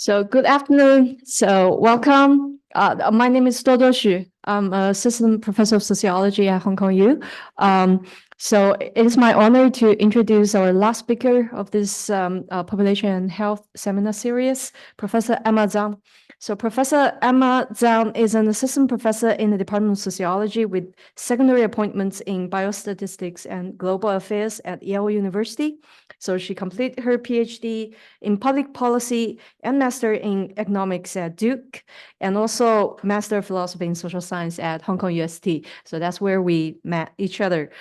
So good afternoon. So welcome. My name is Dodo Xu. I'm an assistant professor of sociology at Hong Kong U. So it is my honor to introduce our last speaker of this population and health seminar series, Professor Emma Zang. So Professor Emma Zang is an assistant professor in the Department of Sociology with secondary appointments in biostatistics and global affairs at Yale University. So she completed her PhD in public policy and master in economics at Duke, and also master of philosophy in social science at Hong Kong UST. So that's where we met each other.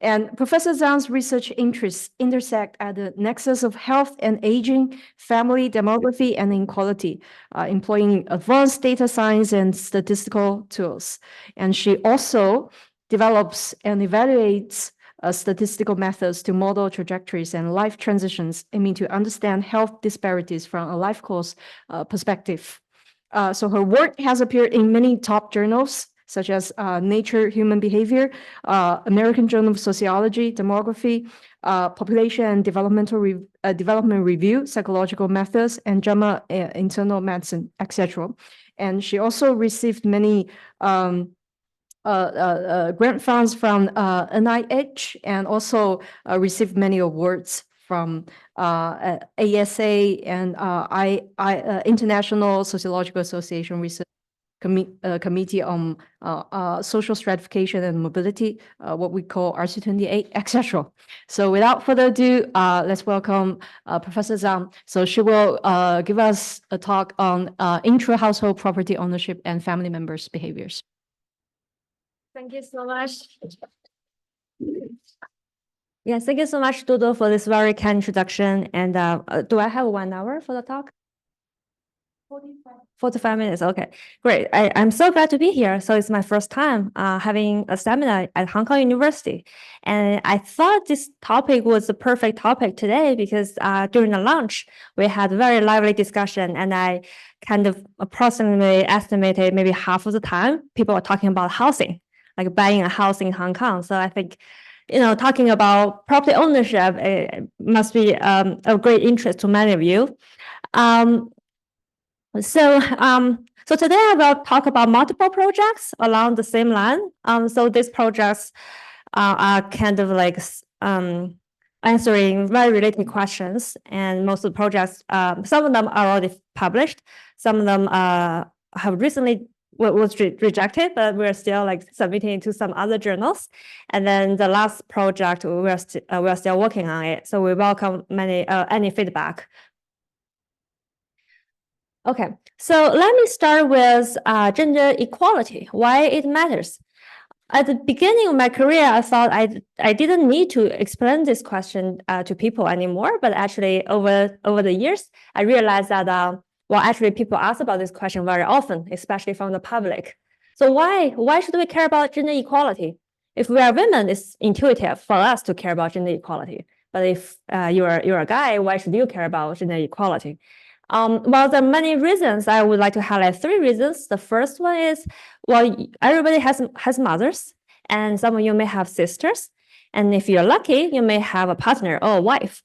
And Professor Zhang's research interests intersect at the nexus of health and aging, family, demography, and inequality, employing advanced data science and statistical tools. And she also develops and evaluates statistical methods to model trajectories and life transitions, aiming to understand health disparities from a life course perspective. So her work has appeared in many top journals, such as Nature Human Behavior, American Journal of Sociology, Demography, Population and Development Review, Psychological Methods, and JAMA Internal Medicine, etc. And she also received many grant funds from NIH, and also received many awards from ASA and International Sociological Association Research Committee on Social Stratification and Mobility, what we call RC28, etc. So without further ado, let's welcome Professor Zhang. So she will give us a talk on intra-household property ownership and family members' behaviors. Thank you so much. Yes, thank you so much, Dodo, for this very kind introduction. And do I have 1 hour for the talk? 45 minutes. Okay, great. I'm so glad to be here. So it's my first time having a seminar at Hong Kong University. And I thought this topic was the perfect topic today because during the lunch, we had a very lively discussion, and I kind of approximately estimated maybe half of the time people are talking about housing, like buying a house in Hong Kong. So I think, talking about property ownership, it must be of great interest to many of you. So today I will talk about multiple projects along the same line. So these projects are kind of like answering very related questions, and most of the projects, some of them are already published, some of them have recently was rejected, but we're still like submitting to some other journals. And then the last project, we're still working on it. So we welcome any feedback. Okay, so let me start with gender equality, why it matters. At the beginning of my career, I thought I didn't need to explain this question to people anymore, but actually over the years, I realized that, actually people ask about this question very often, especially from the public. So why should we care about gender equality? If we are women, it's intuitive for us to care about gender equality. But if you're a guy, why should you care about gender equality? Well, there are many reasons. I would like to highlight 3 reasons. The first one is, everybody has mothers, and some of you may have sisters. And if you're lucky, you may have a partner or a wife,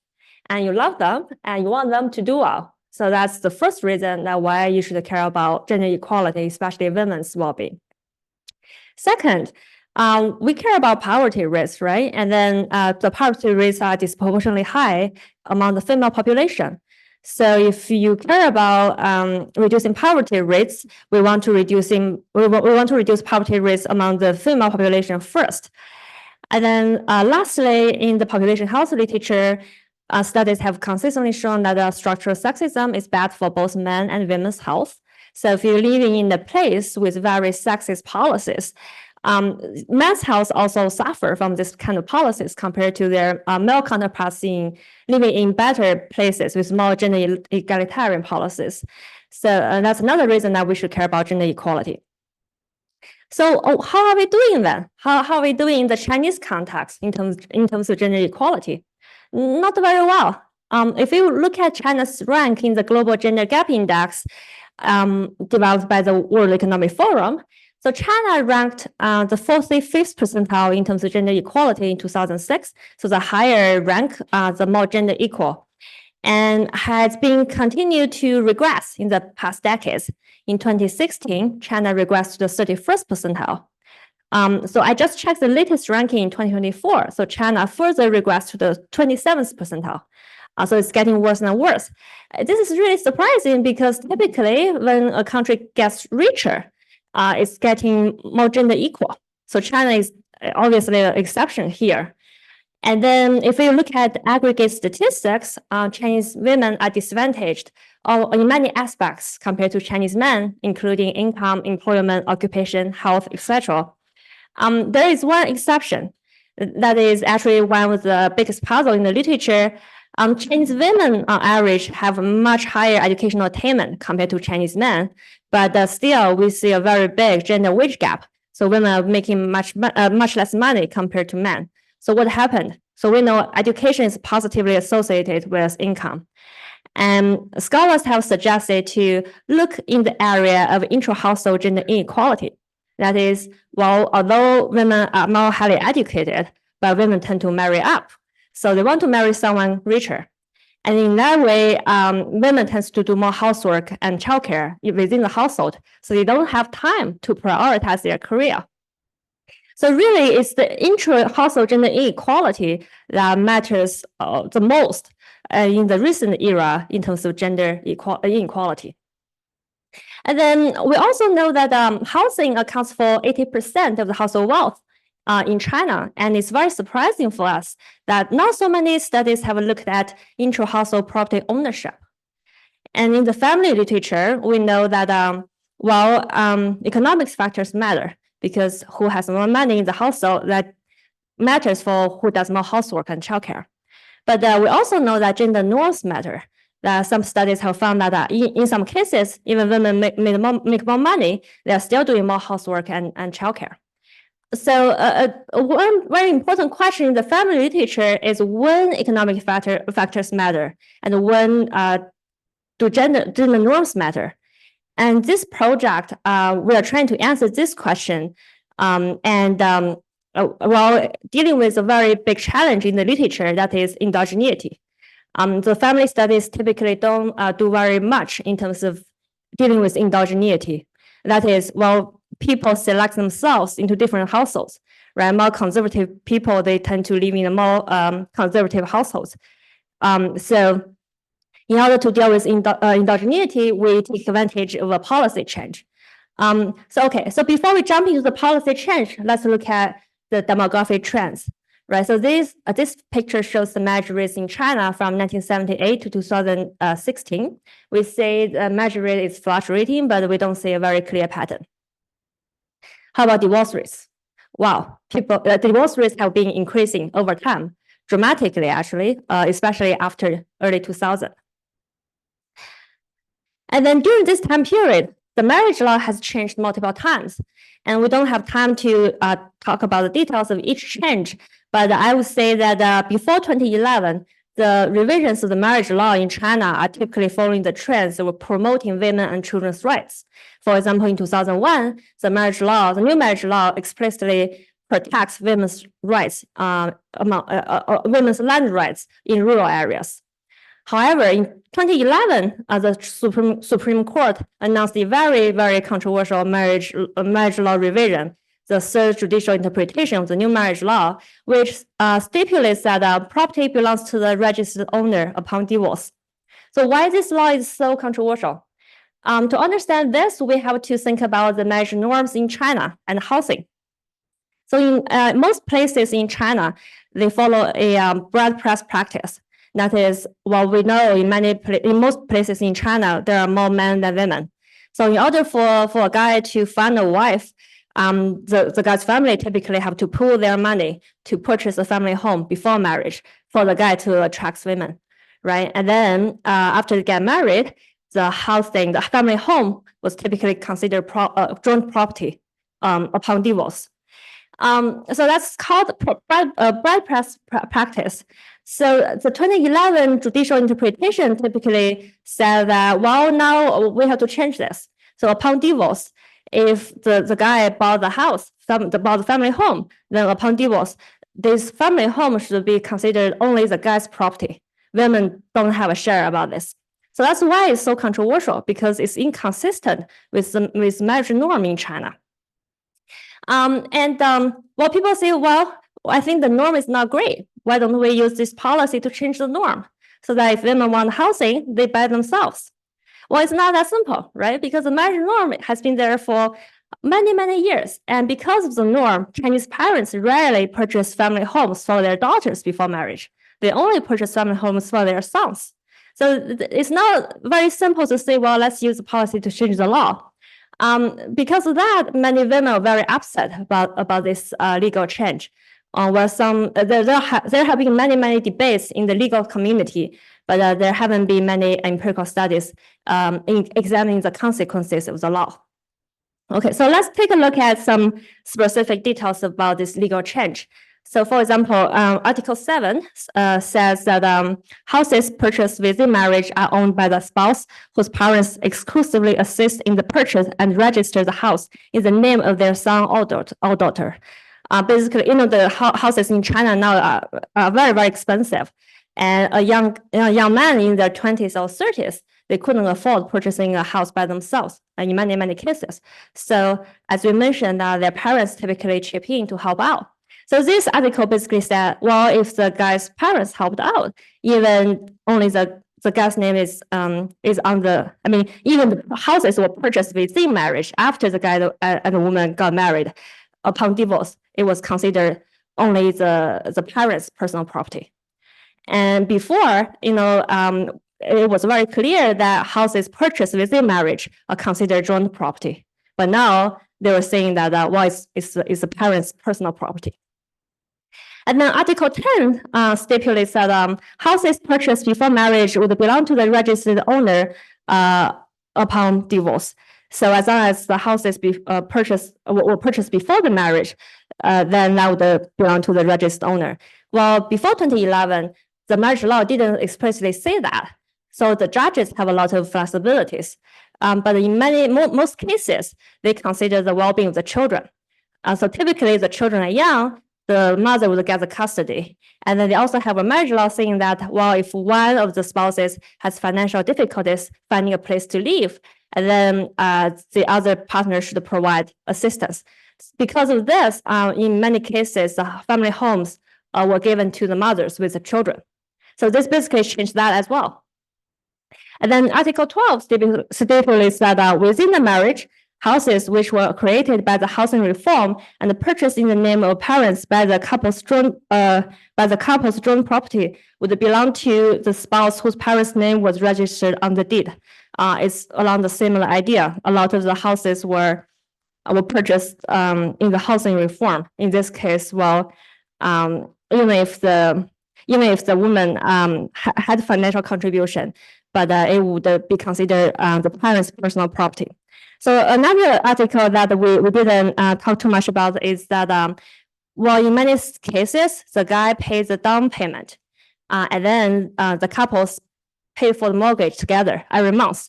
and you love them and you want them to do well. So that's the first reason that why you should care about gender equality, especially women's well-being. Second, we care about poverty rates, right? And then the poverty rates are disproportionately high among the female population. So if you care about reducing poverty rates, we want to reduce poverty rates among the female population first. And then lastly, in the population health literature, studies have consistently shown that structural sexism is bad for both men and women's health. So if you're living in a place with very sexist policies, men's health also suffer from this kind of policies compared to their male counterparts living in better places with more gender egalitarian policies. So that's another reason that we should care about gender equality. So how are we doing then? How are we doing in the Chinese context in terms of gender equality? Not very well. If you look at China's rank in the Global Gender Gap Index developed by the World Economic Forum, so China ranked the 45th percentile in terms of gender equality in 2006. So the higher rank, the more gender equal. and has been continued to regress in the past decades. In 2016, China regressed to the 31st percentile. So I just checked the latest ranking in 2024. So China further regressed to the 27th percentile. So it's getting worse and worse. This is really surprising because typically when a country gets richer, it's getting more gender equal. So China is obviously an exception here. And then if we look at aggregate statistics, Chinese women are disadvantaged in many aspects compared to Chinese men, including income, employment, occupation, health, etc. There is one exception. That is actually one of the biggest puzzle in the literature. Chinese women on average have a much higher educational attainment compared to Chinese men, but still we see a very big gender wage gap. So women are making much less money compared to men. So what happened? So we know education is positively associated with income. And scholars have suggested to look in the area of intra-household gender inequality. That is, well, although women are more highly educated, but women tend to marry up. So they want to marry someone richer. And in that way, women tend to do more housework and childcare within the household. So they don't have time to prioritize their career. So really, it's the intra-household gender inequality that matters the most in the recent era in terms of gender inequality. And then we also know that housing accounts for 80% of the household wealth in China. And it's very surprising for us that not so many studies have looked at intra-household property ownership. And in the family literature, we know that, economics factors matter because who has more money in the household, that matters for who does more housework and childcare. But we also know that gender norms matter. That some studies have found that in some cases, even women make more money, they are still doing more housework and childcare. So one very important question in the family literature is when economic factors matter and when do gender norms matter. And this project, we are trying to answer this question while dealing with a very big challenge in the literature, that is endogeneity. The family studies typically don't do very much in terms of dealing with endogeneity. That is, well, people select themselves into different households, right? More conservative people, they tend to live in a more conservative households. So in order to deal with endogeneity, we take advantage of a policy change. So before we jump into the policy change, let's look at the demographic trends. Right, so this picture shows the marriage rates in China from 1978 to 2016. We say the marriage rate is fluctuating, but we don't see a very clear pattern. How about divorce rates? Wow, divorce rates have been increasing over time, dramatically actually, especially after early 2000. And then during this time period, the marriage law has changed multiple times, and we don't have time to talk about the details of each change. But I would say that before 2011, the revisions of the marriage law in China are typically following the trends that were promoting women and children's rights. For example, in 2001, the new marriage law explicitly protects women's rights, women's land rights in rural areas. However, in 2011, the Supreme Court announced a very, very controversial marriage law revision, the third judicial interpretation of the new marriage law, which stipulates that property belongs to the registered owner upon divorce. So why this law is so controversial? To understand this, we have to think about the marriage norms in China and housing. So in most places in China, they follow a bread press practice. That is, what we know in most places in China, there are more men than women. So in order for a guy to find a wife, the guy's family typically have to pool their money to purchase a family home before marriage for the guy to attract women, right? And then after they get married, the family home was typically considered joint property upon divorce. So that's called bread press practice. So the 2011 judicial interpretation typically said that, well, now we have to change this. So upon divorce, if the guy bought the house, bought the family home, then upon divorce, this family home should be considered only the guy's property, women don't have a share about this. So that's why it's so controversial, because it's inconsistent with marriage norm in China. Well, people say, well, I think the norm is not great. Why don't we use this policy to change the norm so that if women want housing, they buy themselves? Well, it's not that simple, right? Because the marriage norm has been there for many, many years. And because of the norm, Chinese parents rarely purchase family homes for their daughters before marriage. They only purchase family homes for their sons. So it's not very simple to say, well, let's use the policy to change the law. Because of that, many women are very upset about this legal change. Where there have been many debates in the legal community, but there haven't been many empirical studies in examining the consequences of the law. Okay, so let's take a look at some specific details about this legal change. So, for example, Article 7 says that houses purchased within marriage are owned by the spouse whose parents exclusively assist in the purchase and register the house in the name of their son or daughter. Basically, the houses in China now are very, very expensive. And a young man in their 20s or 30s, they couldn't afford purchasing a house by themselves in many cases. So, as we mentioned, their parents typically chip in to help out. So this article basically said, well, if the guy's parents helped out, even only the guy's name is on the, even the houses were purchased within marriage after the guy and the woman got married. Upon divorce, it was considered only the parents' personal property. And before, it was very clear that houses purchased within marriage are considered joint property. But now they were saying that, well, it's the parents' personal property. And then Article 10 stipulates that houses purchased before marriage would belong to the registered owner upon divorce. So as long as the houses were purchased before the marriage, then that would belong to the registered owner. Well, before 2011, the marriage law didn't explicitly say that. So the judges have a lot of flexibilities. But in most cases, they consider the well-being of the children. So typically, the children are young, the mother would get the custody. And then they also have a marriage law saying that, well, if one of the spouses has financial difficulties finding a place to live, and then the other partner should provide assistance. Because of this, in many cases, family homes were given to the mothers with the children. So this basically changed that as well. And then Article 12 stipulates that within the marriage, houses which were created by the housing reform and purchased in the name of parents by the couple's joint property would belong to the spouse whose parents' name was registered on the deed. It's along the similar idea. A lot of the houses were purchased in the housing reform. In this case, well, even if the woman had financial contribution, but it would be considered the parents' personal property. So another article that we didn't talk too much about is that, well, in many cases, the guy pays the down payment, and then the couples pay for the mortgage together every month.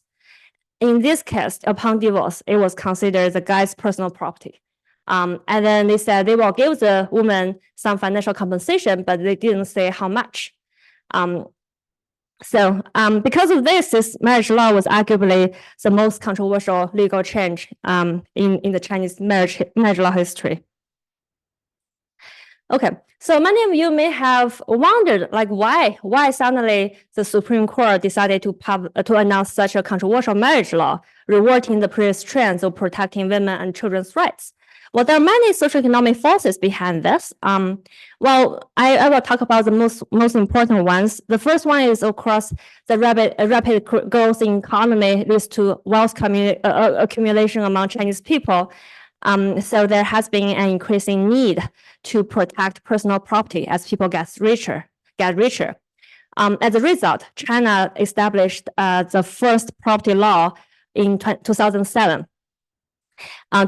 In this case, upon divorce, it was considered the guy's personal property. And then they said they will give the woman some financial compensation, but they didn't say how much. So because of this marriage law was arguably the most controversial legal change in the Chinese marriage law history. Okay, so many of you may have wondered, like, why suddenly the Supreme Court decided to announce such a controversial marriage law, reverting the previous trends of protecting women and children's rights. Well, there are many socioeconomic forces behind this. Well, I will talk about the most important ones. The first one is, of course, the rapid growth in economy leads to wealth accumulation among Chinese people. So there has been an increasing need to protect personal property as people get richer. As a result, China established the first property law in 2007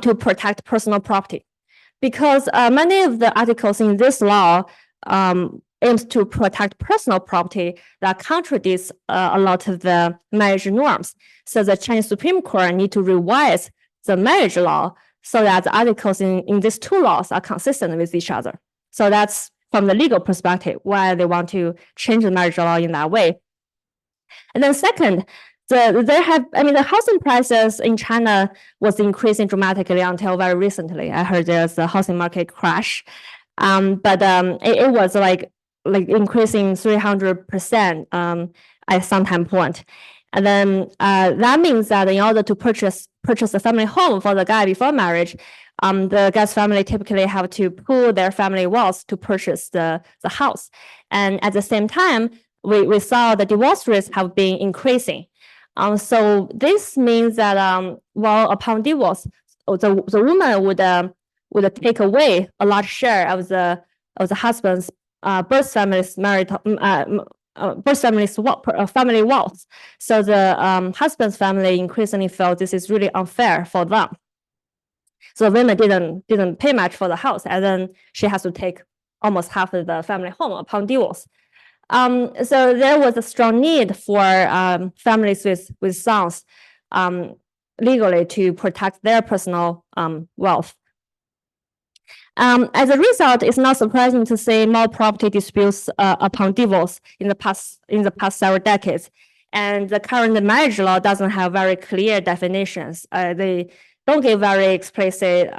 to protect personal property. Because many of the articles in this law aims to protect personal property that contradicts a lot of the marriage norms. So the Chinese Supreme Court need to revise the marriage law so that the articles in these two laws are consistent with each other. So that's from the legal perspective, why they want to change the marriage law in that way. And then second, the housing prices in China was increasing dramatically until very recently. I heard there's a housing market crash, but it was like increasing 300% at some time point. And then that means that in order to purchase a family home for the guy before marriage, the guy's family typically have to pool their family wealth to purchase the house. And at the same time, we saw the divorce rates have been increasing. So this means that upon divorce, the woman would take away a large share of the husband's birth family's family wealth. So the husband's family increasingly felt this is really unfair for them. So women didn't pay much for the house, and then she has to take almost half of the family home upon divorce. So there was a strong need for families with sons legally to protect their personal wealth. As a result, it's not surprising to see more property disputes upon divorce in the past several decades. And the current marriage law doesn't have very clear definitions. They don't give very explicit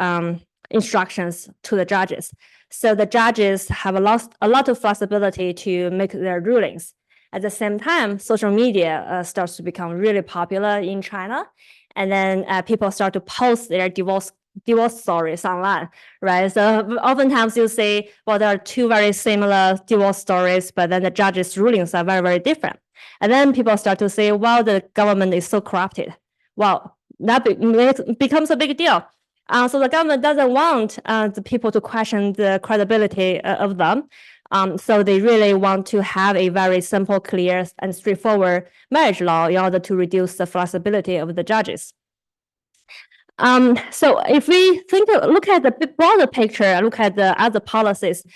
instructions to the judges. So the judges have a lot of flexibility to make their rulings. At the same time, social media starts to become really popular in China. And then people start to post their divorce stories online, right? So oftentimes you say, well, there are two very similar divorce stories, but then the judges' rulings are very, very different. And then people start to say, well, the government is so corrupted. Well, that becomes a big deal. So the government doesn't want the people to question the credibility of them. So they really want to have a very simple, clear, and straightforward marriage law in order to reduce the flexibility of the judges. So if we look at the broader picture, look at the other policies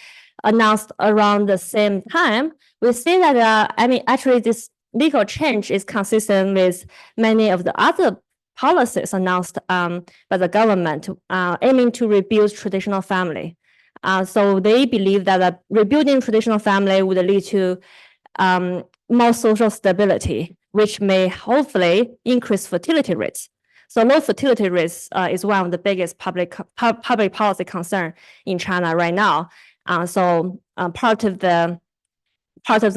announced around the same time, we see that actually this legal change is consistent with many of the other policies announced by the government aiming to rebuild traditional family. So they believe that rebuilding traditional family would lead to more social stability, which may hopefully increase fertility rates. So low fertility rates is one of the biggest public policy concern in China right now. So part of the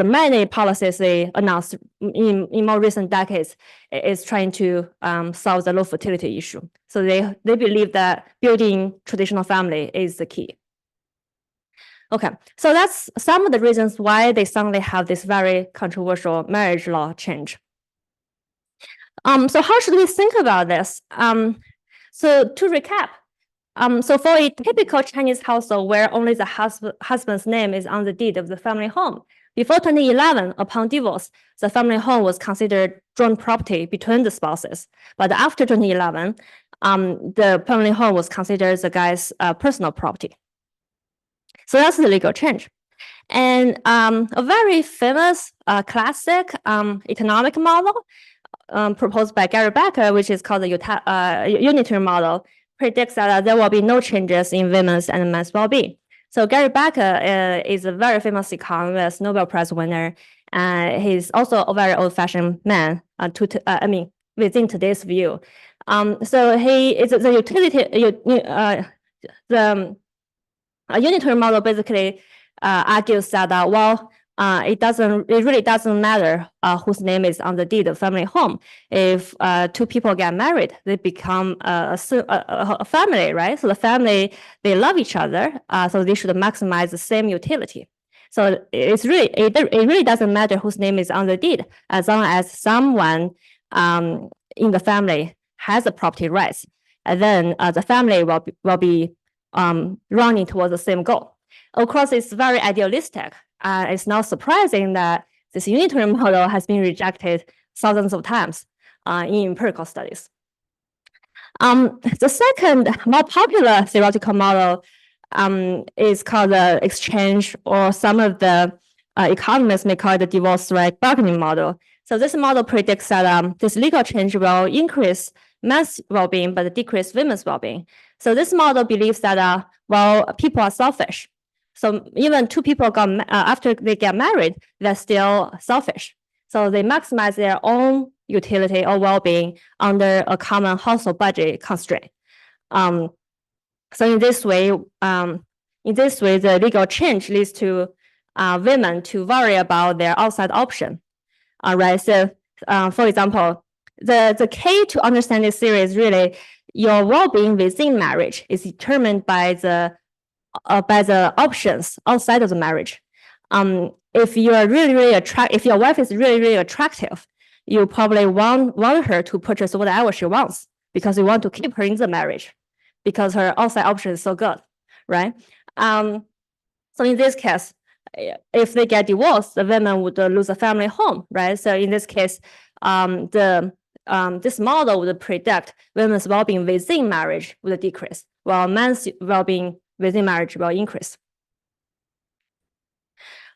many policies they announced in more recent decades is trying to solve the low fertility issue. So they believe that building traditional family is the key. Okay, so that's some of the reasons why they suddenly have this very controversial marriage law change. So how should we think about this? So to recap, so for a typical Chinese household where only the husband's name is on the deed of the family home, before 2011, upon divorce, the family home was considered joint property between the spouses. But after 2011, the family home was considered the guy's personal property. So that's the legal change. And a very famous classic economic model proposed by Gary Becker, which is called the unitary model, predicts that there will be no changes in women's and men's well-being. So Gary Becker is a very famous economist, Nobel Prize winner. He's also a very old-fashioned man. Within today's view, so he is the unitary model basically argues that it really doesn't matter whose name is on the deed of family home. If two people get married, they become a family, right? So the family, they love each other, so they should maximize the same utility. So it really doesn't matter whose name is on the deed, as long as someone in the family has the property rights, and then the family will be running towards the same goal. Of course, it's very idealistic. It's not surprising that this unitary model has been rejected thousands of times in empirical studies. The second more popular theoretical model is called the exchange, or some of the economists may call it the divorce right bargaining model. So this model predicts that this legal change will increase men's well-being but decrease women's well-being. So this model believes that people are selfish. So even two people after they get married, they're still selfish. So they maximize their own utility or well-being under a common household budget constraint. So in this way, the legal change leads to women to worry about their outside option. Right. So, for example, the key to understand this theory is really your well-being within marriage is determined by the options outside of the marriage. If you are really if your wife is really attractive, you probably want her to purchase whatever she wants because you want to keep her in the marriage because her outside option is so good, right? So in this case, if they get divorced, the women would lose a family home, right? So in this case, this model would predict women's well-being within marriage would decrease, while men's well-being within marriage will increase.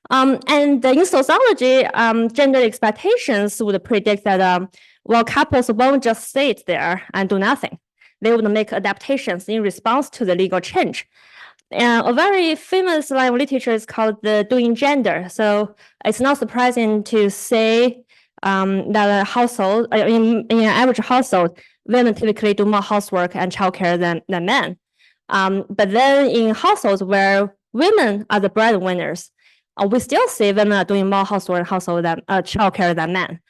And in sociology, gender expectations would predict that while couples won't just sit there and do nothing, they would make adaptations in response to the legal change. And a very famous line of literature is called the doing gender. So it's not surprising to say that a household, in an average household, women typically do more housework and childcare than men. But then in households where women are the breadwinners, we still see women are doing more housework and childcare than men.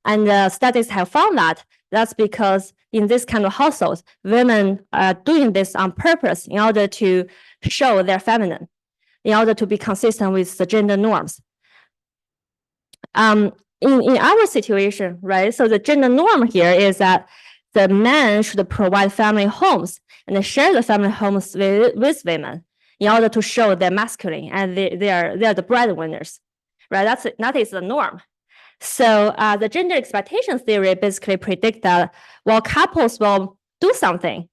And studies have found that that's because in this kind of households, women are doing this on purpose in order to show they're feminine, in order to be consistent with the gender norms. In our situation, right, so the gender norm here is that the men should provide family homes and share the family homes with women in order to show they're masculine and they are the breadwinners, right? That is the norm. So the gender expectation theory basically predicts that while couples will do something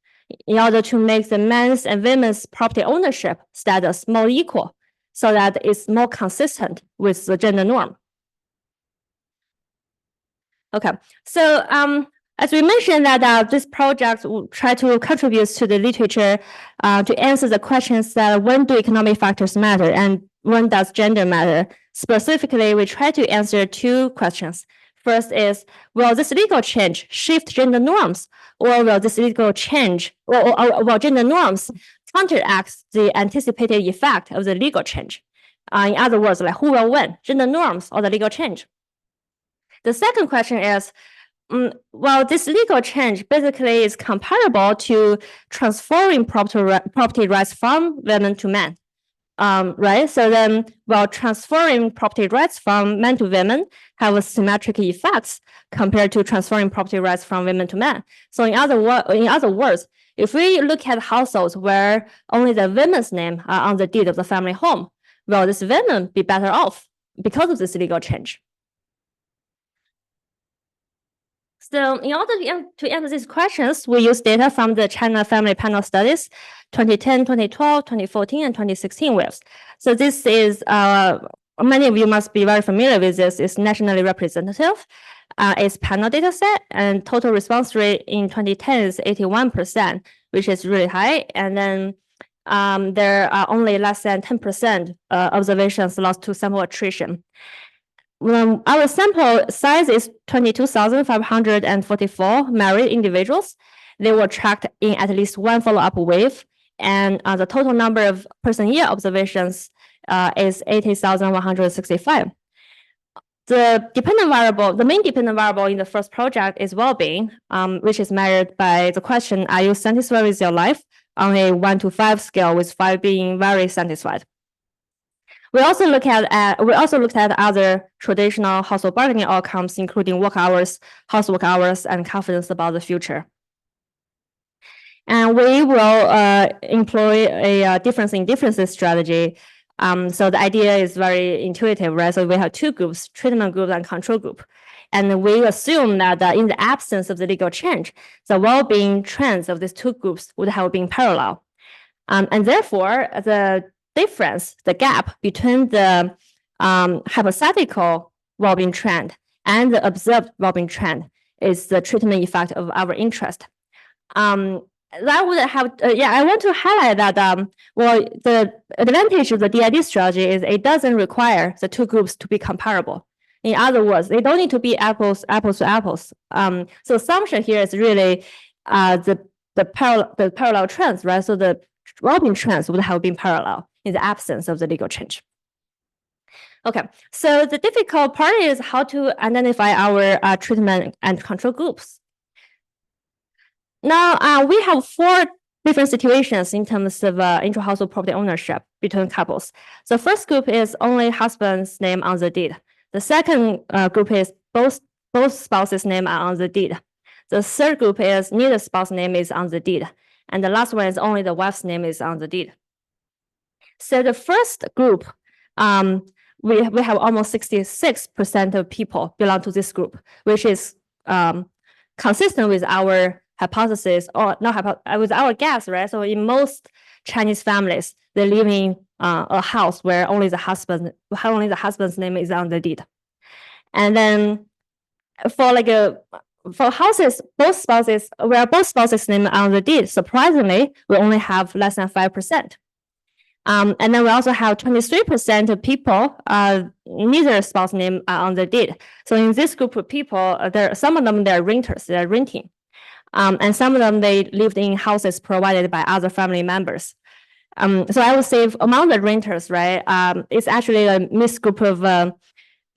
in order to make the men's and women's property ownership status more equal so that it's more consistent with the gender norm. Okay, so as we mentioned that this project will try to contribute to the literature to answer the questions that when do economic factors matter and when does gender matter? Specifically, we try to answer two questions. First is, will this legal change shift gender norms, or will this legal change, or will gender norms counteract the anticipated effect of the legal change? In other words, like who will win, gender norms or the legal change? The second question is, well, this legal change basically is comparable to transferring property rights from women to men. Right? So then, while transferring property rights from men to women have symmetric effects compared to transferring property rights from women to men. So in other words, if we look at households where only the women's name are on the deed of the family home, will this women be better off because of this legal change? So in order to answer these questions, we use data from the China Family Panel Studies 2010, 2012, 2014, and 2016 waves. So this is, many of you must be very familiar with this, it's nationally representative. It's panel data set, and total response rate in 2010 is 81%, which is really high. And then there are only less than 10% observations lost to sample attrition. Our sample size is 22,544 married individuals. They were tracked in at least one follow-up wave, and the total number of person-year observations is 80,165. The main dependent variable in the first project is well-being, which is measured by the question, are you satisfied with your life, on a 1 to 5 scale, with 5 being very satisfied. We also looked at other traditional household bargaining outcomes, including work hours, housework hours, and confidence about the future. And we will employ a difference in differences strategy. So the idea is very intuitive, right? So we have two groups, treatment group and control group. And we assume that in the absence of the legal change, the well-being trends of these two groups would have been parallel. And therefore, the difference, the gap between the hypothetical well-being trend and the observed well-being trend is the treatment effect of our interest. that would have, I want to highlight that, well, the advantage of the DID strategy is it doesn't require the two groups to be comparable. In other words, they don't need to be apples to apples. So assumption here is really the parallel trends, right? So the well-being trends would have been parallel in the absence of the legal change. Okay, so the difficult part is how to identify our treatment and control groups. Now, we have 4 different situations in terms of intra-household property ownership between couples. The first group is only husband's name on the deed. The second group is both spouses' name are on the deed. The third group is neither spouse name is on the deed. And the last one is only the wife's name is on the deed. So the first group, we have almost 66% of people belong to this group, which is consistent with our hypothesis, or not with our guess, right? So in most Chinese families, they live in a house where only the husband's name is on the deed. And then for houses, both spouses' name on the deed, surprisingly, we only have less than 5%. And then we also have 23% of people, neither spouse name are on the deed. So in this group of people, some of them they're renters, they're renting. And some of them, they lived in houses provided by other family members. So I would say among the renters, right, it's actually a mixed group of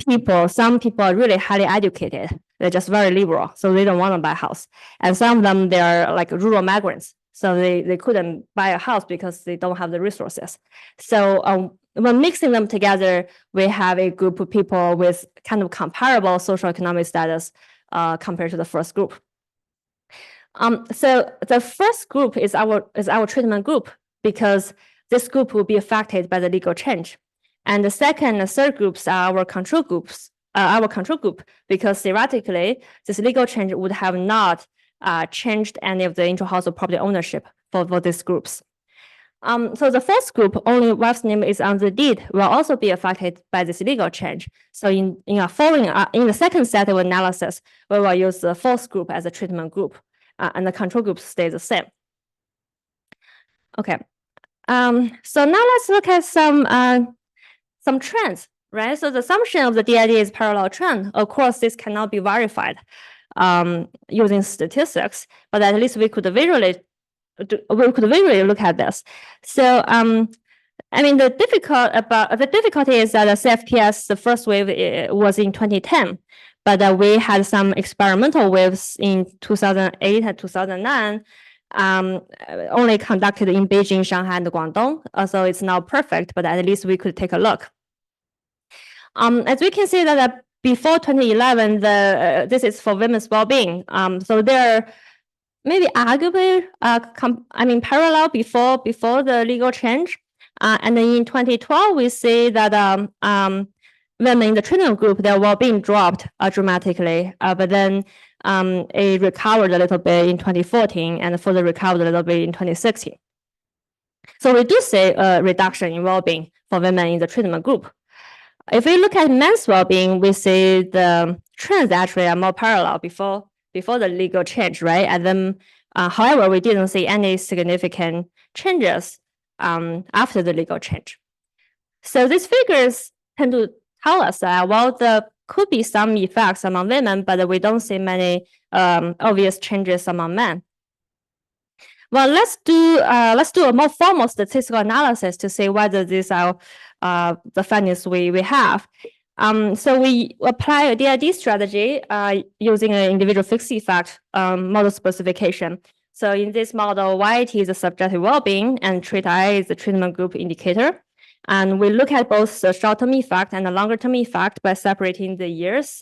people. Some people are really highly educated. They're just very liberal, so they don't want to buy a house. And some of them, they are like rural migrants. So they couldn't buy a house because they don't have the resources. So when mixing them together, we have a group of people with kind of comparable socioeconomic status compared to the first group. So the first group is our treatment group because this group will be affected by the legal change. And the second and third groups are our control groups, because theoretically, this legal change would have not changed any of the intra-household property ownership for these groups. So the first group, only wife's name is on the deed, will also be affected by this legal change. So in the second set of analysis, we will use the FOSS group as a treatment group, and the control group stays the same. Okay, so now let's look at some trends, right? So the assumption of the DID is parallel trend. Of course, this cannot be verified using statistics, but at least we could visually look at this. So I mean, the difficulty is that the CFTS, the first wave was in 2010, but we had some experimental waves in 2008 and 2009, only conducted in Beijing, Shanghai, and Guangdong. So it's not perfect, but at least we could take a look. As we can see that before 2011, this is for women's well-being. So there are maybe arguably, parallel before the legal change. And then in 2012, we see that women in the treatment group, their well-being dropped dramatically, but then it recovered a little bit in 2014 and further recovered a little bit in 2016. So we do see a reduction in well-being for women in the treatment group. If we look at men's well-being, we see the trends actually are more parallel before the legal change, right? And then, however, we didn't see any significant changes after the legal change. So these figures tend to tell us that, well, there could be some effects among women, but we don't see many obvious changes among men. Well, let's do a more formal statistical analysis to see whether these are the findings we have. So we apply a DID strategy using an individual fixed effect model specification. So in this model, YT is the subjective well-being and trait I is the treatment group indicator. And we look at both the short-term effect and the longer-term effect by separating the years.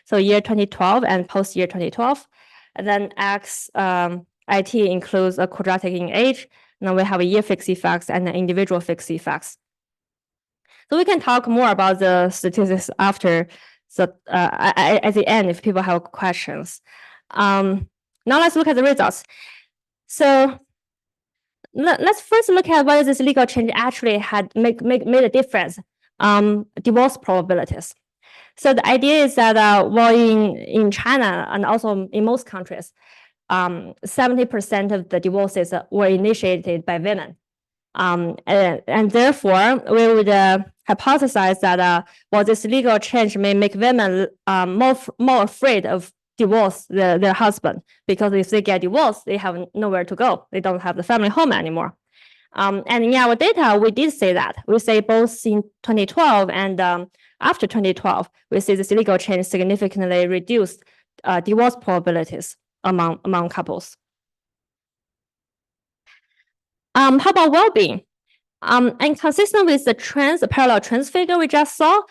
So year 2012 and post-year 2012. And then X IT includes a quadratic in age. Now we have a year fixed effects and the individual fixed effects. So we can talk more about the statistics after, at the end if people have questions. Now let's look at the results. So let's first look at whether this legal change actually had made a difference. Divorce probabilities. So the idea is that well, in China and also in most countries, 70% of the divorces were initiated by women. And therefore, we would hypothesize that well, this legal change may make women more afraid of divorce their husband, because if they get divorced, they have nowhere to go. They don't have the family home anymore. And in our data, we did say that. We say both in 2012 and after 2012, we see this legal change significantly reduced divorce probabilities among couples. How about well-being? And consistent with the trends, the parallel trends figure we just saw,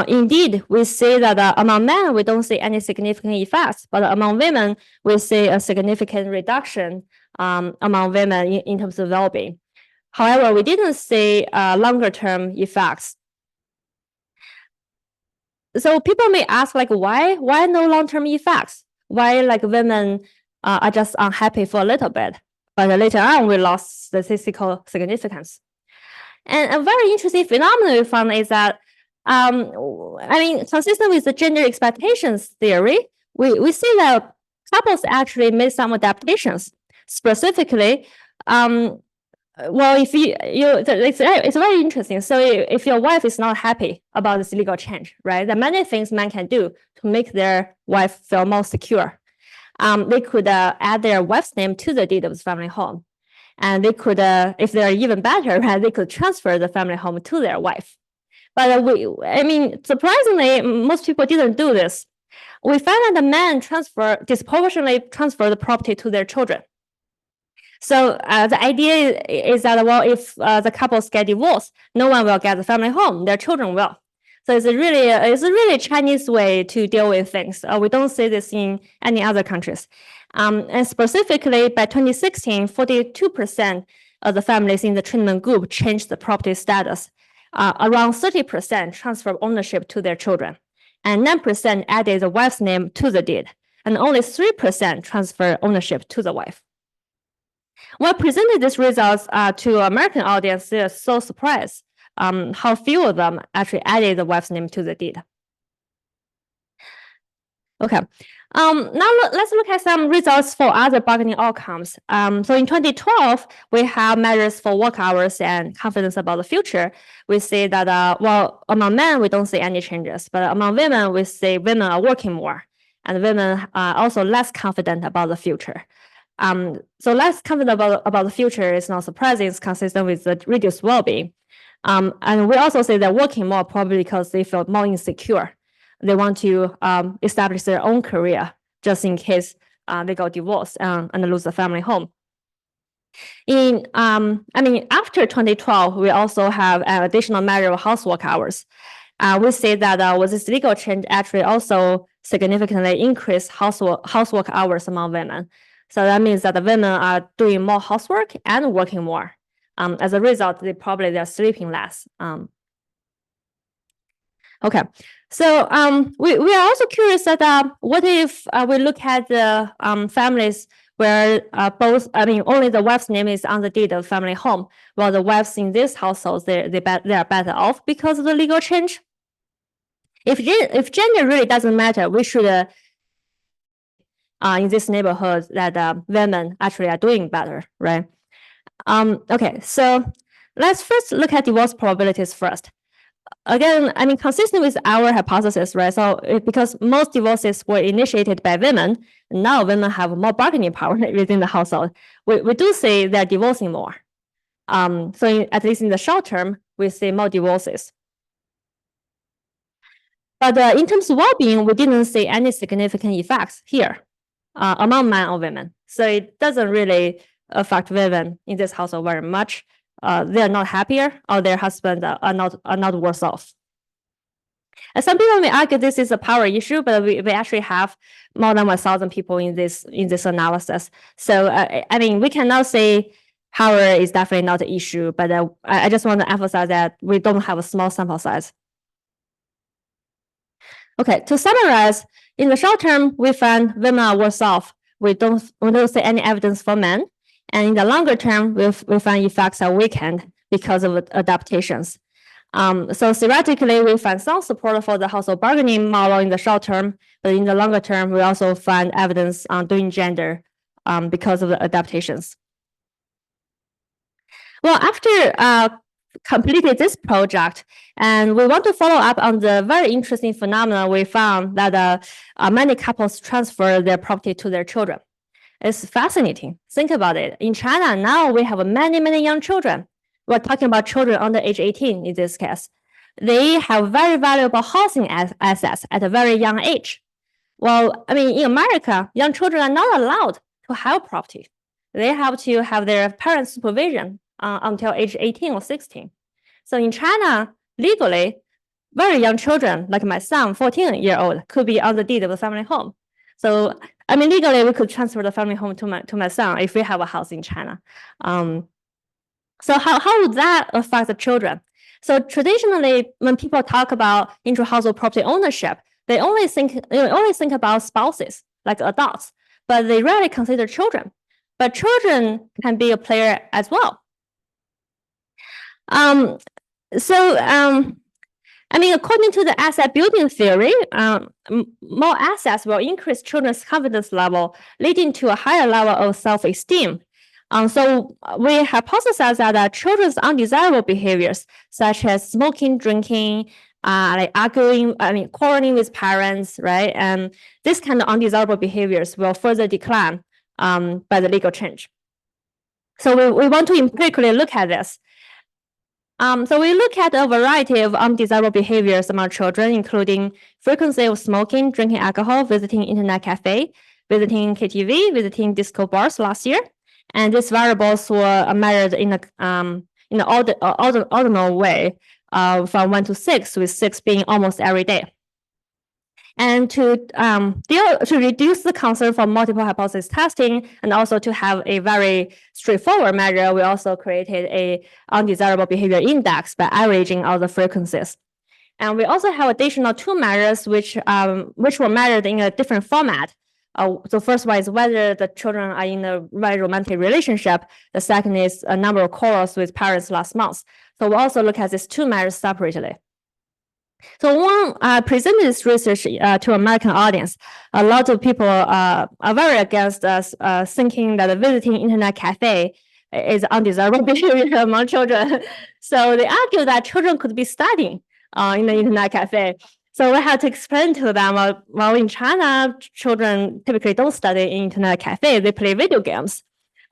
indeed, we see that among men, we don't see any significant effects, but among women, we see a significant reduction among women in terms of well-being. However, we didn't see longer-term effects. So people may ask, like, why no long-term effects? Why, like, women are just unhappy for a little bit, but later on we lost statistical significance? And a very interesting phenomenon we found is that, consistent with the gender expectations theory, we see that couples actually made some adaptations. Specifically, well, if it's very interesting. So if your wife is not happy about this legal change, right, there are many things men can do to make their wife feel more secure. They could add their wife's name to the deed of the family home. And they could, if they're even better, right, they could transfer the family home to their wife. But surprisingly, most people didn't do this. We found that the men disproportionately transfer the property to their children. So the idea is that, well, if the couples get divorced, no one will get the family home, their children will. So it's a really Chinese way to deal with things. We don't see this in any other countries. And specifically, by 2016, 42% of the families in the treatment group changed the property status. Around 30% transferred ownership to their children, and 9% added the wife's name to the deed, and only 3% transferred ownership to the wife. When I presented these results to American audience, they are so surprised how few of them actually added the wife's name to the deed. Okay, now let's look at some results for other bargaining outcomes. So in 2012, we have measures for work hours and confidence about the future. We see that, well, among men, we don't see any changes, but among women, we see women are working more, and women are also less confident about the future. So less confident about the future is not surprising. It's consistent with the reduced well-being. And we also say they're working more probably because they feel more insecure. They want to establish their own career just in case they got divorced and lose the family home. After 2012, we also have an additional measure of housework hours. We say that with this legal change, actually also significantly increased housework hours among women. So that means that the women are doing more housework and working more. As a result, they're sleeping less. Okay, so we are also curious that what if we look at the families where only the wife's name is on the deed of family home, while the wives in this household they are better off because of the legal change. If gender really doesn't matter, we should in this neighborhood that women actually are doing better, right? Okay, so let's first look at divorce probabilities first. Again, consistent with our hypothesis, right? So because most divorces were initiated by women, now women have more bargaining power within the household. We do say they're divorcing more. At least in the short term, we see more divorces. But in terms of well-being, we didn't see any significant effects here among men or women. So it doesn't really affect women in this household very much. They're not happier, or their husbands are not worse off. And some people may argue this is a power issue, but we actually have more than 1,000 people in this analysis. So we cannot say power is definitely not the issue, but I just want to emphasize that we don't have a small sample size. Okay, to summarize, in the short term, we find women are worse off. We don't see any evidence for men. And in the longer term, we find effects are weakened because of adaptations. So theoretically, we find some support for the household bargaining model in the short term, but in the longer term, we also find evidence on doing gender because of the adaptations. Well, after completed this project, and we want to follow up on the very interesting phenomenon we found that many couples transfer their property to their children. It's fascinating. Think about it. In China, now we have many, many young children. We're talking about children under age 18 in this case. They have very valuable housing assets at a very young age. Well, I mean, in America, young children are not allowed to have property. They have to have their parents' supervision until age 18 or 16. So in China, legally, very young children, like my son, 14-year-old, could be on the deed of the family home. So, I mean, legally, we could transfer the family home to my son if we have a house in China. So how would that affect the children? So traditionally, when people talk about intra-household property ownership, they only think about spouses, like adults, but they rarely consider children. But children can be a player as well. I mean, according to the asset building theory, more assets will increase children's confidence level, leading to a higher level of self-esteem. So we hypothesize that children's undesirable behaviors, such as smoking, drinking, like arguing, quarreling with parents, right? And this kind of undesirable behaviors will further decline by the legal change. So we want to empirically look at this. So we look at a variety of undesirable behaviors among children, including frequency of smoking, drinking alcohol, visiting internet cafe, visiting KTV, visiting disco bars last year. And these variables were measured in an ordinal way from 1 to 6, with 6 being almost every day. And to reduce the concern for multiple hypothesis testing, and also to have a very straightforward measure, we also created a undesirable behavior index by averaging all the frequencies. And we also have additional 2 measures which were measured in a different format. The first one is whether the children are in a very romantic relationship. The second is a number of quarrels with parents last month. So we also look at these 2 measures separately. So when I presented this research to American audience, a lot of people are very against us thinking that visiting internet cafe is undesirable behavior among children. So they argue that children could be studying in the internet cafe. So we had to explain to them, well, in China, children typically don't study in internet cafe, they play video games.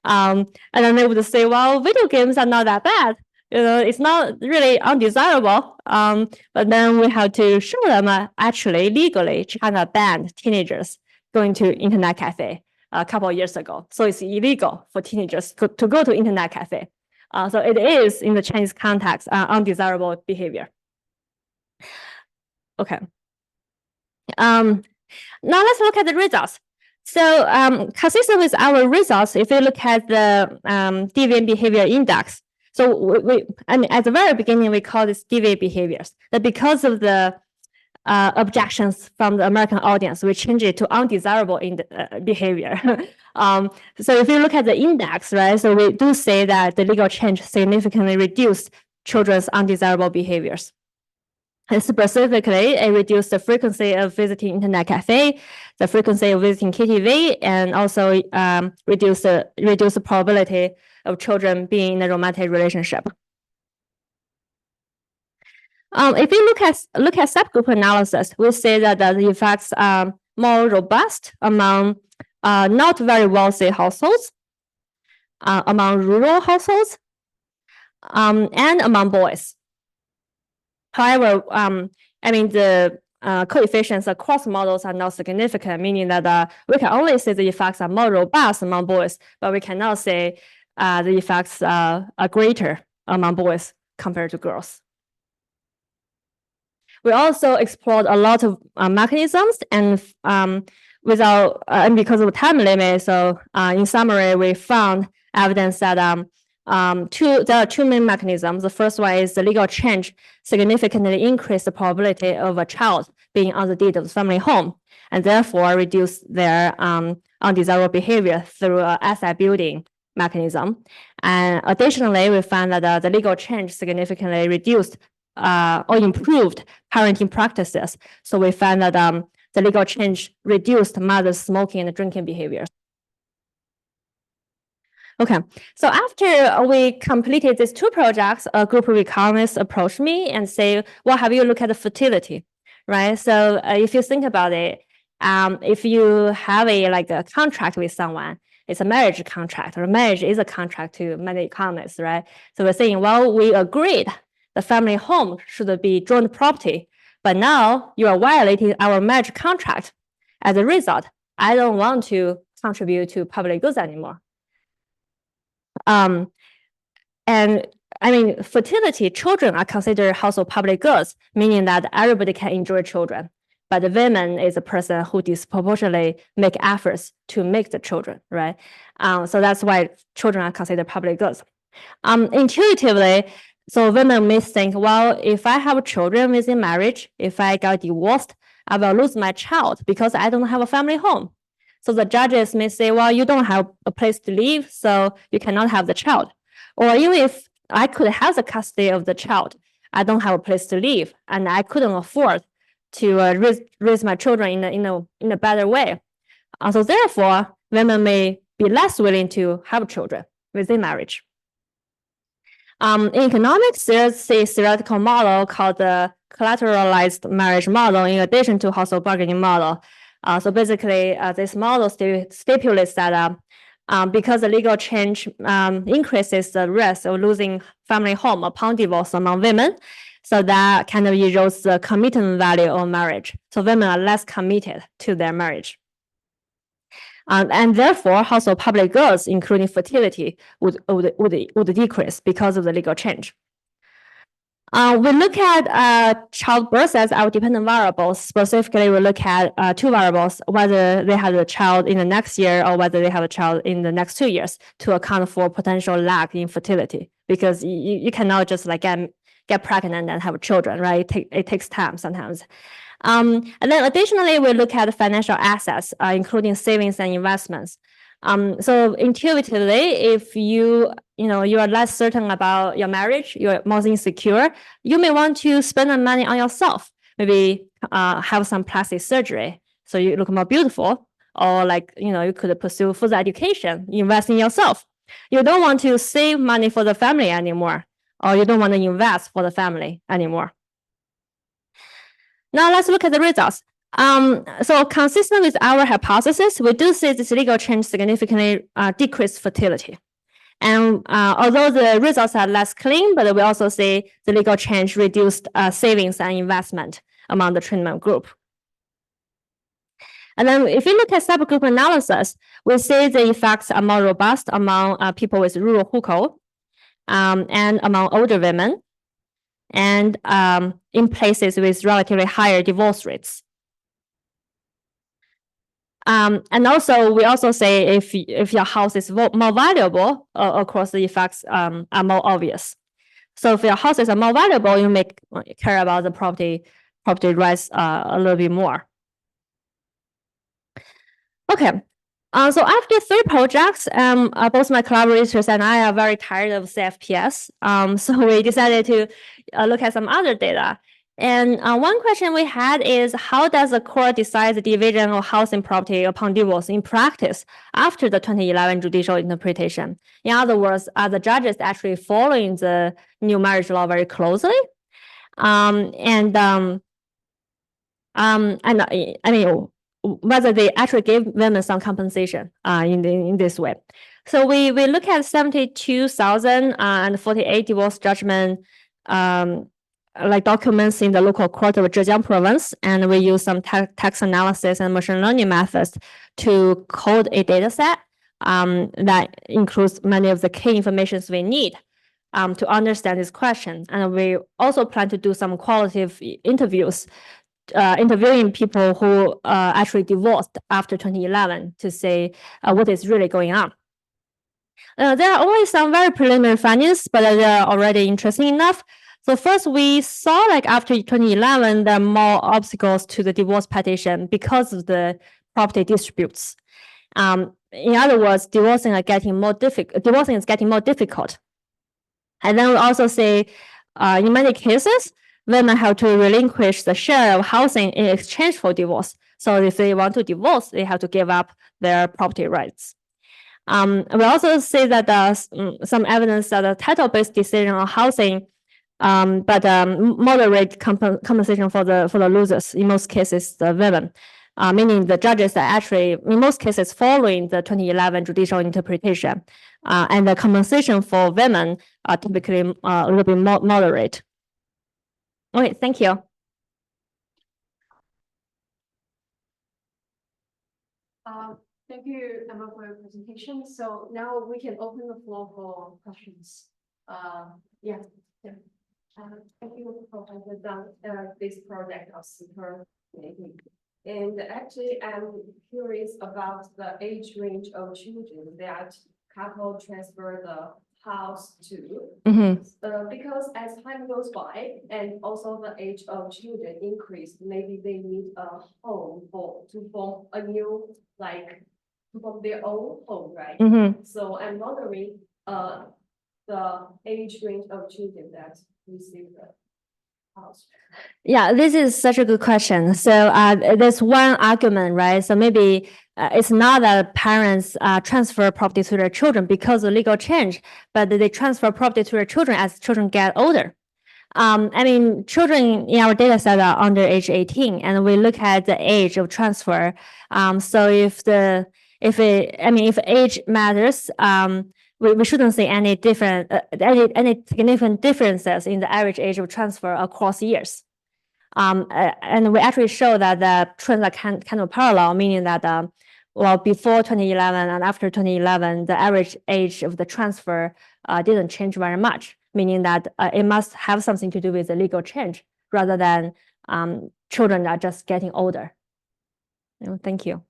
And then they would say, well, video games are not that bad. It's not really undesirable. But then we have to show them actually legally China banned teenagers going to internet cafe a couple of years ago. So it's illegal for teenagers to go to internet cafe. So it is, in the Chinese context, undesirable behavior. Okay. Now let's look at the results. So consistent with our results, if you look at the deviant behavior index, so at the very beginning, we call this deviant behaviors. That because of the objections from the American audience, we change it to undesirable behavior. So if you look at the index, right, so we do say that the legal change significantly reduced children's undesirable behaviors. And specifically, it reduced the frequency of visiting internet cafe, the frequency of visiting KTV, and also reduce the probability of children being in a romantic relationship. If you look at subgroup analysis, we say that the effects are more robust among not very wealthy households, among rural households, and among boys. However, the coefficients across models are not significant, meaning that we can only say the effects are more robust among boys, but we cannot say the effects are greater among boys compared to girls. We also explored a lot of mechanisms, and because of the time limit, so in summary, we found evidence that there are 2 main mechanisms. The first one is the legal change significantly increased the probability of a child being on the deed of the family home, and therefore reduce their undesirable behavior through an asset building mechanism. And additionally, we found that the legal change significantly reduced or improved parenting practices. So we found that the legal change reduced mothers' smoking and drinking behaviors. Okay, so after we completed these two projects, a group of economists approached me and say, well, have you looked at the fertility, right? So if you think about it, if you have a contract with someone, it's a marriage contract, or marriage is a contract to many economists, right? So we're saying, well, we agreed the family home should be joint property, but now you are violating our marriage contract. As a result, I don't want to contribute to public goods anymore. And I mean, fertility, children are considered household public goods, meaning that everybody can enjoy children. But the woman is a person who disproportionately make efforts to make the children, right? So that's why children are considered public goods. Intuitively, so women may think, well, if I have children within marriage, if I got divorced, I will lose my child because I don't have a family home. So the judges may say, well, you don't have a place to live, so you cannot have the child. Or even if I could have the custody of the child, I don't have a place to live, and I couldn't afford to raise my children in a better way. So therefore, women may be less willing to have children within marriage. In economics, there's a theoretical model called the collateralized marriage model in addition to household bargaining model. So basically, this model stipulates that because the legal change increases the risk of losing family home upon divorce among women, so that kind of erodes the commitment value of marriage. So women are less committed to their marriage. And therefore, household public goods, including fertility, would decrease because of the legal change. We look at childbirth as our dependent variables. Specifically, we look at two variables, whether they have a child in the next year or whether they have a child in the next 2 years, to account for potential lack in fertility. Because you cannot just like get pregnant and have children, right? It takes time sometimes. And then additionally, we look at financial assets, including savings and investments. So intuitively, if you are less certain about your marriage, you're more insecure, you may want to spend the money on yourself. Maybe have some plastic surgery so you look more beautiful, or you could pursue further education, invest in yourself. You don't want to save money for the family anymore, or you don't want to invest for the family anymore. Now let's look at the results. So consistent with our hypothesis, we do see this legal change significantly decreased fertility. And although the results are less clean, but we also see the legal change reduced savings and investment among the treatment group. And then if you look at subgroup analysis, we see the effects are more robust among people with rural hukou and among older women, and in places with relatively higher divorce rates. And also, we also say if your house is more valuable, of course, the effects are more obvious. So if your houses are more valuable, you may care about the property rights a little bit more. Okay. So after 3 projects, both my collaborators and I are very tired of CFPS. So we decided to look at some other data. And one question we had is, how does the court decide the division of housing property upon divorce in practice after the 2011 judicial interpretation? In other words, are the judges actually following the new marriage law very closely? I mean, whether they actually gave women some compensation in this way. So we look at 72,048 divorce judgment documents in the local court of Zhejiang province, and we use some text analysis and machine learning methods to code a data set that includes many of the key information we need to understand this question. And we also plan to do some qualitative interviews, interviewing people who actually divorced after 2011 to say what is really going on. There are only some very preliminary findings, but they are already interesting enough. So first, we saw after 2011, there are more obstacles to the divorce petition because of the property disputes. In other words, divorcing is getting more difficult. And then we also say, in many cases, women have to relinquish the share of housing in exchange for divorce. So if they want to divorce, they have to give up their property rights. We also see that some evidence that the title-based decision on housing, but moderate compensation for the losers, in most cases, the women. Meaning the judges are actually, in most cases, following the 2011 judicial interpretation. And the compensation for women are typically a little bit more moderate. Okay, thank you. Thank you, Emma, for your presentation. So now we can open the floor for questions. Yeah. Thank you for having done this project of super amazing. And actually, I'm curious about the age range of children that couple transfer the house to. Because as time goes by and also the age of children increase, maybe they need a home to form a new, like, to form their own home, right? So I'm wondering the age range of children that receive the house. Yeah, this is such a good question. So there's one argument, right? So maybe it's not that parents transfer property to their children because of legal change, but they transfer property to their children as children get older. I mean, children in our data set are under age 18, and we look at the age of transfer. So if age matters, we shouldn't see any significant differences in the average age of transfer across years. And we actually show that the trends are kind of parallel, meaning that before 2011 and after 2011, the average age of the transfer didn't change very much, meaning that it must have something to do with the legal change rather than children are just getting older. Thank you.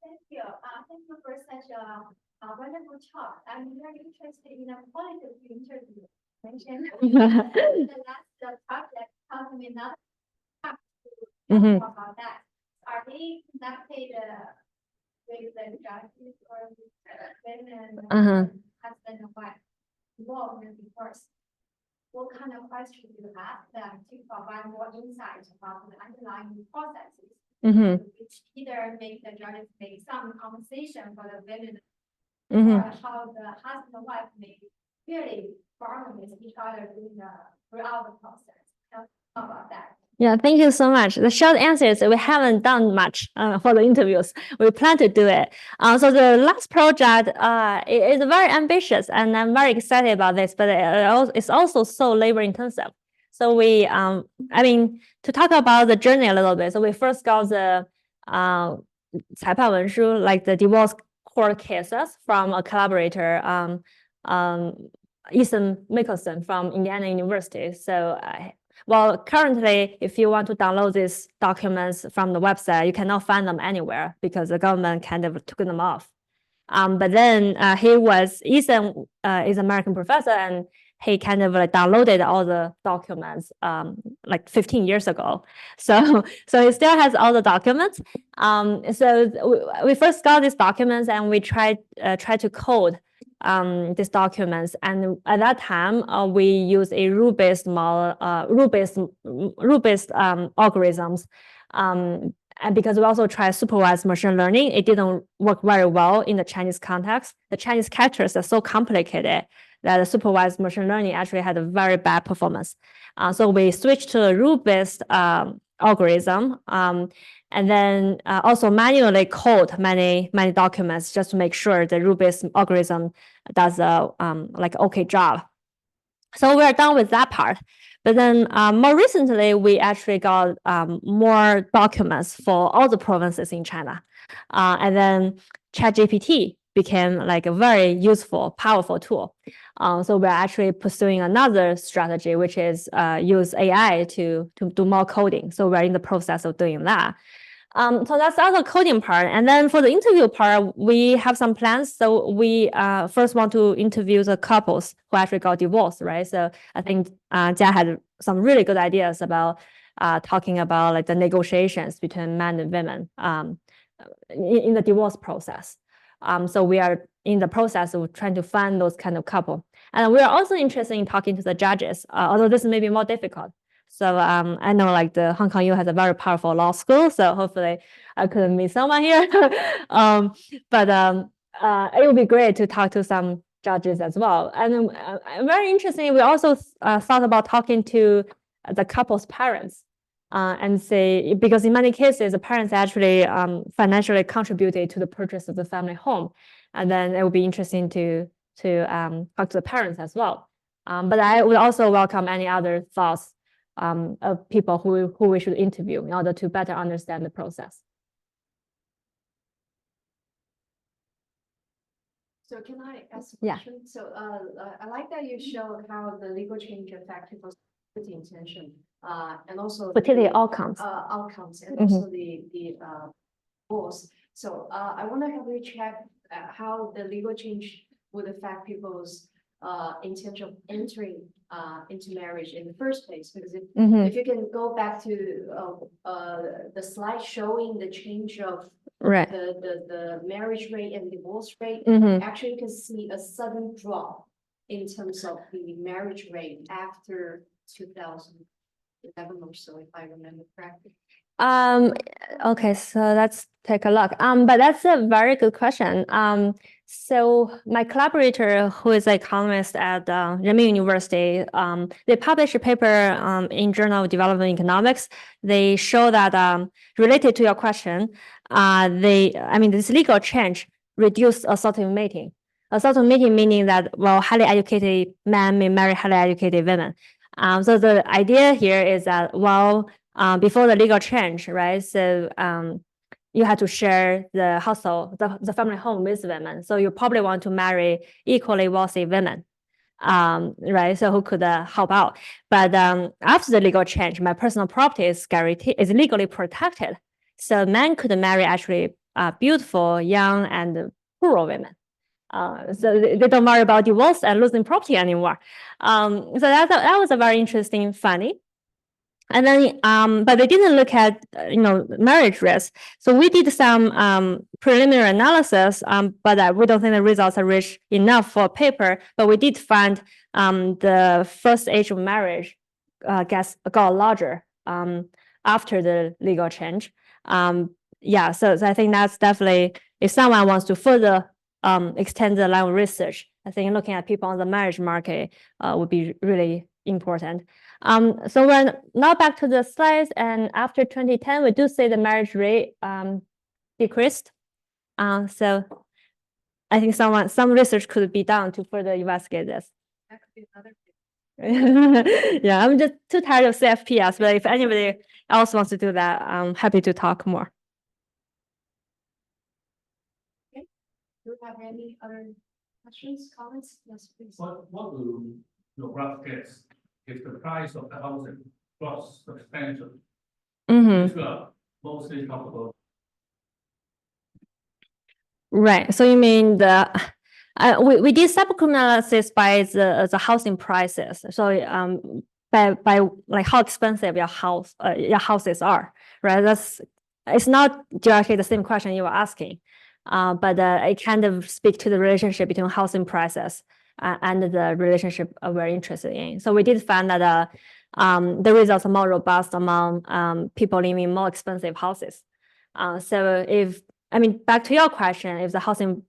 Thank you. Thank you for such a wonderful talk. I'm very interested in the qualitative interview. Mentioned the last project talking another about that. Are they conducted with the judges or with women, husband and wife involved in the divorce? What kind of questions do you ask them to provide more insight about the underlying processes? Which either make the judges make some compensation for the women, or how the husband and wife may really partner with each other throughout the process. How about that? Yeah, thank you so much. The short answer is we haven't done much for the interviews. We plan to do it. So the last project is very ambitious, and I'm very excited about this, but it's also so labor intensive. So we, to talk about the journey a little bit. So we first got the 裁判文书, like the divorce court cases from a collaborator, Ethan Mickelson from Indiana University. So, currently, if you want to download these documents from the website, you cannot find them anywhere because the government kind of took them off. But then Ethan is an American professor, and he kind of like downloaded all the documents like 15 years ago. So he still has all the documents. So we first got these documents and we tried to code these documents. And at that time, we used a rule-based model, rule-based algorithms. And because we also tried supervised machine learning, it didn't work very well in the Chinese context. The Chinese characters are so complicated that the supervised machine learning actually had a very bad performance. So we switched to a rule-based algorithm, and then also manually code many documents just to make sure the rule-based algorithm does a okay job. So we're done with that part. But then more recently, we actually got more documents for all the provinces in China. And then ChatGPT became like a very useful, powerful tool. So we're actually pursuing another strategy, which is use AI to do more coding. So we're in the process of doing that. So that's the coding part. And then for the interview part, we have some plans. So we first want to interview the couples who actually got divorced, right? So I think Jia had some really good ideas about talking about like the negotiations between men and women in the divorce process. So we are in the process of trying to find those kind of couple. And we are also interested in talking to the judges, although this may be more difficult. So I know like the Hong Kong U has a very powerful law school, so hopefully I could meet someone here. But it would be great to talk to some judges as well. And very interesting, we also thought about talking to the couple's parents and say, because in many cases, the parents actually financially contributed to the purchase of the family home. And then it would be interesting to talk to the parents as well. But I would also welcome any other thoughts of people who we should interview in order to better understand the process. So can I ask a Yeah. question? So I like that you showed how the legal change affect people's intention and also Fertility outcomes. Outcomes and also the goals. So I want to have you check how the legal change would affect people's intention of entering into marriage in the first place. Because if you can go back to the slide showing the change of Right. the marriage rate and divorce rate, actually you can see a sudden drop in terms of the marriage rate after 2011 or so, if I remember correctly. Okay, so let's take a look. But that's a very good question. So my collaborator, who is an economist at Renmin University, they published a paper in Journal of Development Economics. They show that related to your question, this legal change reduced assortative mating. Assortative mating meaning that, well, highly educated men may marry highly educated women. So the idea here is that, well, before the legal change, right? So you had to share the household, the family home with women. So you probably want to marry equally wealthy women, right? So who could help out? But after the legal change, my personal property is guaranteed, is legally protected. So men could marry actually beautiful, young, and poor women. So they don't worry about divorce and losing property anymore. So that was a very interesting finding. And then, but they didn't look at, marriage risk. So we did some preliminary analysis, but we don't think the results are rich enough for a paper. But we did find the first age of marriage got larger after the legal change. Yeah, so I think that's definitely, if someone wants to further extend the line of research, I think looking at people on the marriage market would be really important. So we're now back to the slides, and after 2010, we do see the marriage rate decreased. So I think some research could be done to further investigate this. That could be another Yeah, I'm just too tired of CFPS, but if anybody else wants to do that, I'm happy to talk more. Okay. Do you have any other questions, comments? Yes, please. What will your rough guess if the price of the housing drops substantially? Which will mostly talk about. Right. So you mean the we did subgroup analysis by the housing prices. So by like how expensive your houses are, right? It's not directly the same question you were asking, but it kind of speaks to the relationship between housing prices and the relationship we're interested in. So we did find that the results are more robust among people living in more expensive houses. So back to your question, if the housing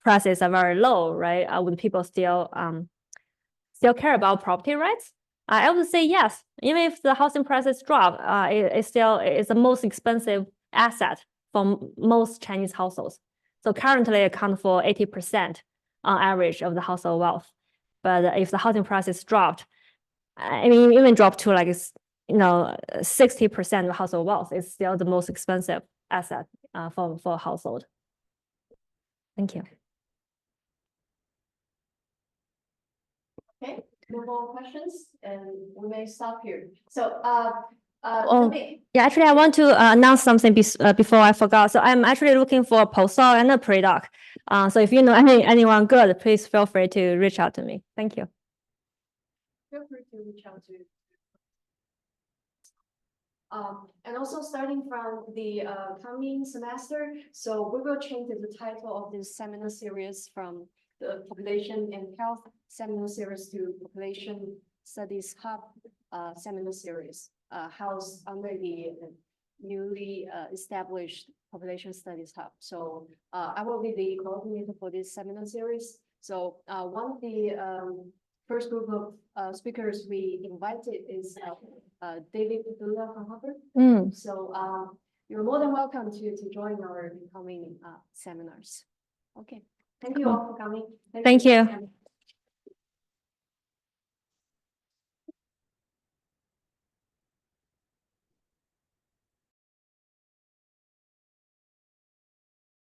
prices are very low, right? Would people still care about property rights? I would say yes. Even if the housing prices drop, it's the most expensive asset for most Chinese households. So currently it accounts for 80% on average of the household wealth. But if the housing prices dropped, even dropped to 60% of household wealth, it's still the most expensive asset for a household. Thank you. Okay, no more questions, and we may stop here. So, yeah, actually, I want to announce something before I forgot. So I'm actually looking for a postdoc and a pre-doc. So if you know anyone good, please feel free to reach out to me. Thank you. Feel free to reach out to. And also starting from the coming semester, so we will change the title of this seminar series from the Population and Health Seminar Series to Population Studies Hub seminar series housed under the newly established Population Studies Hub. So I will be the coordinator for this seminar series. So one of the first group of speakers we invited is David Padula from Harvard. So you're more than welcome to join our incoming seminars. Okay, thank you all for coming. Thank you.